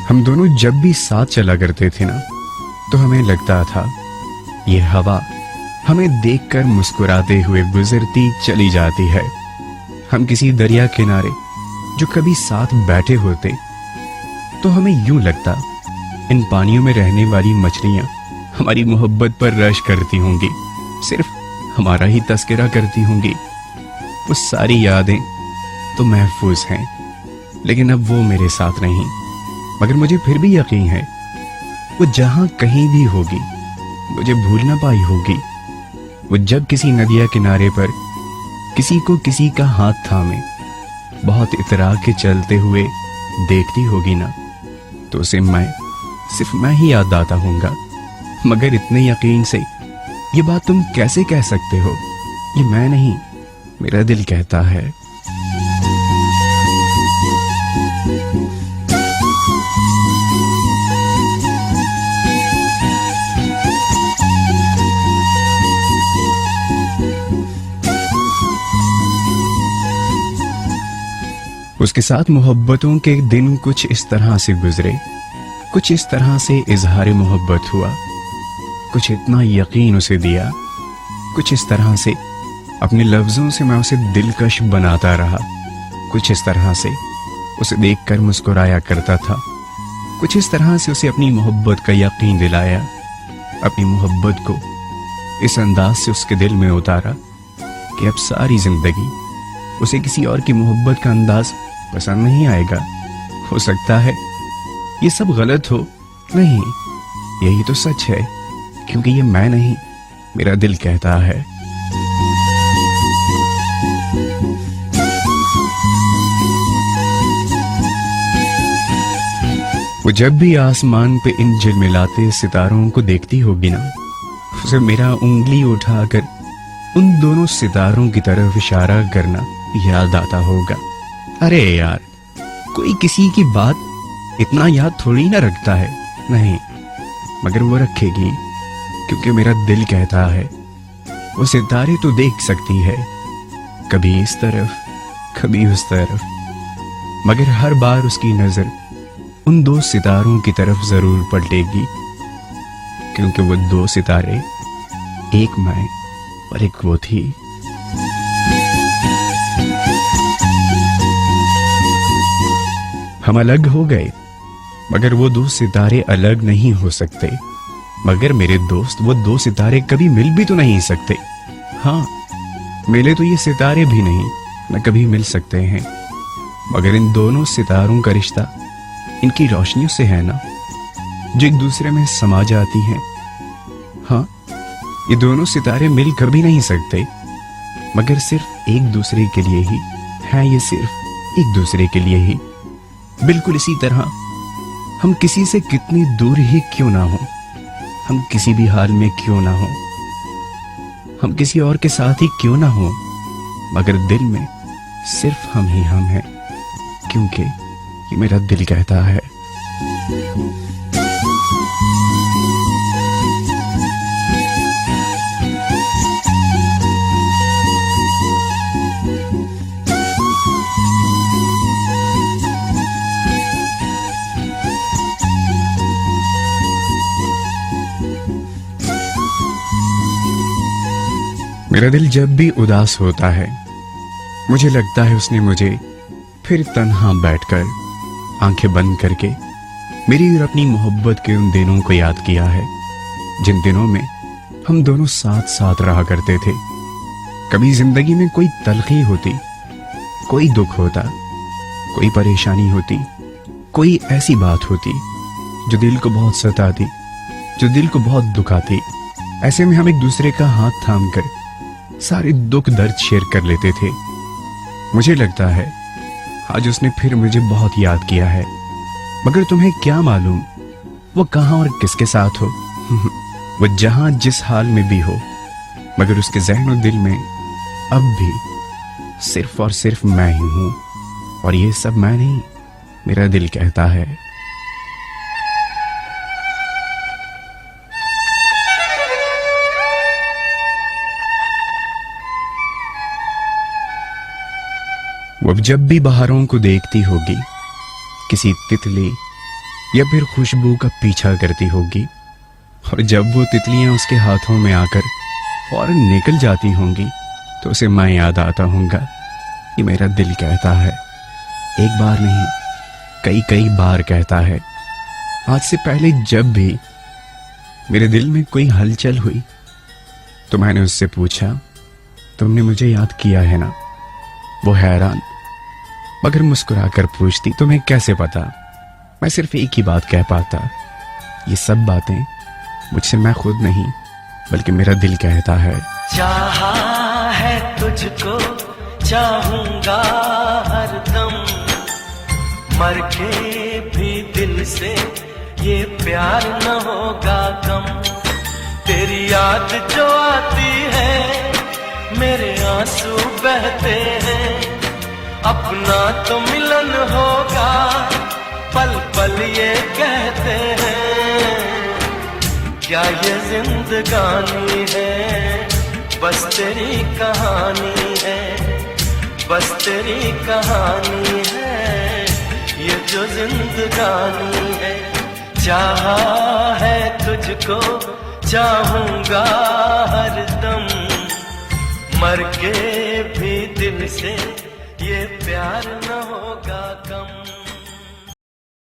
हम दोनों जब भी साथ चला करते थे ना, तो हमें लगता था ये हवा हमें देखकर मुस्कुराते हुए गुजरती चली जाती है। हम किसी दरिया किनारे जो कभी साथ बैठे होते, तो हमें यूं लगता इन पानियों में रहने वाली मछलियां हमारी मोहब्बत पर रश करती होंगी, सिर्फ हमारा ही तस्करा करती होंगी। वो सारी यादें तो महफूज हैं, लेकिन अब वो मेरे साथ नहीं। मगर मुझे फिर भी यकीन है वो जहां कहीं भी होगी, मुझे भूल ना पाई होगी। वो जब किसी नदिया किनारे पर किसी को किसी का हाथ थामे बहुत इतरा के चलते हुए देखती होगी ना, तो उसे सिर्फ मैं ही याद आता हूँगा। मगर इतने यकीन से ये बात तुम कैसे कह सकते हो? ये मैं नहीं, मेरा दिल कहता है। उसके साथ मोहब्बतों के दिन कुछ इस तरह से गुजरे, कुछ इस तरह से इजहार मोहब्बत हुआ, कुछ इतना यकीन उसे दिया, कुछ इस तरह से अपने लफ्जों से मैं उसे दिलकश बनाता रहा, कुछ इस तरह से उसे देखकर मुस्कुराया करता था, कुछ इस तरह से उसे अपनी मोहब्बत का यकीन दिलाया, अपनी मोहब्बत को इस अंदाज से उसके दिल में उतारा कि अब सारी जिंदगी उसे किसी और की मोहब्बत का अंदाज पसंद नहीं आएगा। हो सकता है ये सब गलत हो, नहीं, यही तो सच है, क्योंकि ये मैं नहीं, मेरा दिल कहता है। वो जब भी आसमान पे इन झिलमिलाते सितारों को देखती होगी ना, उसे मेरा उंगली उठाकर उन दोनों सितारों की तरफ इशारा करना याद आता होगा। अरे यार, कोई किसी की बात इतना याद थोड़ी ना रखता है, नहीं, मगर वो रखेगी, क्योंकि मेरा दिल कहता है वो सितारे तो देख सकती है, कभी इस तरफ कभी उस तरफ, मगर हर बार उसकी नजर उन दो सितारों की तरफ जरूर पलटेगी, क्योंकि वो दो सितारे एक मैं और एक वो थी। हम अलग हो गए, मगर वो दो सितारे अलग नहीं हो सकते। मगर मेरे दोस्त, वो दो सितारे कभी मिल भी तो नहीं सकते। हाँ, मिले तो ये सितारे भी नहीं, न कभी मिल सकते हैं। मगर इन दोनों सितारों का रिश्ता इनकी रोशनियों से है ना, जो एक दूसरे में समा जाती हैं। हाँ, ये दोनों सितारे मिल कभी नहीं सकते, मगर सिर्फ एक दूसरे के लिए ही है, ये सिर्फ एक दूसरे के लिए ही। बिल्कुल इसी तरह हम किसी से कितनी दूर ही क्यों ना हो, हम किसी भी हाल में क्यों ना हो, हम किसी और के साथ ही क्यों ना हो, मगर दिल में सिर्फ हम ही हम हैं, क्योंकि ये मेरा दिल कहता है। मेरा दिल जब भी उदास होता है, मुझे लगता है उसने मुझे फिर तन्हा बैठकर आंखें बंद करके मेरी और अपनी मोहब्बत के उन दिनों को याद किया है, जिन दिनों में हम दोनों साथ साथ रहा करते थे। कभी जिंदगी में कोई तलखी होती, कोई दुख होता, कोई परेशानी होती, कोई ऐसी बात होती जो दिल को बहुत सताती, जो दिल को बहुत दुखाती। ऐसे में हम एक दूसरे का हाथ थाम कर सारे दुख दर्द शेयर कर लेते थे। मुझे लगता है आज उसने फिर मुझे बहुत याद किया है, मगर तुम्हें क्या मालूम वो कहां और किसके साथ हो। वो जहां जिस हाल में भी हो, मगर उसके ज़हन और दिल में अब भी सिर्फ और सिर्फ मैं ही हूं, और ये सब मैं नहीं, मेरा दिल कहता है। वो अब जब भी बहारों को देखती होगी, किसी तितली या फिर खुशबू का पीछा करती होगी, और जब वो तितलियां उसके हाथों में आकर फौरन निकल जाती होंगी तो उसे मैं याद आता होऊंगा। ये मेरा दिल कहता है, एक बार नहीं कई कई बार कहता है। आज से पहले जब भी मेरे दिल में कोई हलचल हुई तो मैंने उससे पूछा, तुमने मुझे याद किया है ना? वो हैरान मगर मुस्कुराकर पूछती, तुम्हें कैसे पता? मैं सिर्फ एक ही बात कह पाता, ये सब बातें मुझसे मैं खुद नहीं बल्कि मेरा दिल कहता है। चाहा है तुझको चाहूंगा हरदम, मर के भी दिल से ये प्यार न होगा कम। तेरी याद जो आती है मेरे आंसू बहते हैं, अपना तो मिलन होगा पल पल ये कहते हैं। क्या ये जिंदगानी है, बस तेरी कहानी है, बस तेरी कहानी है, ये जो जिंदगानी है। चाहा है तुझको चाहूंगा हरदम, मर के भी दिल से ये प्यार न होगा कम।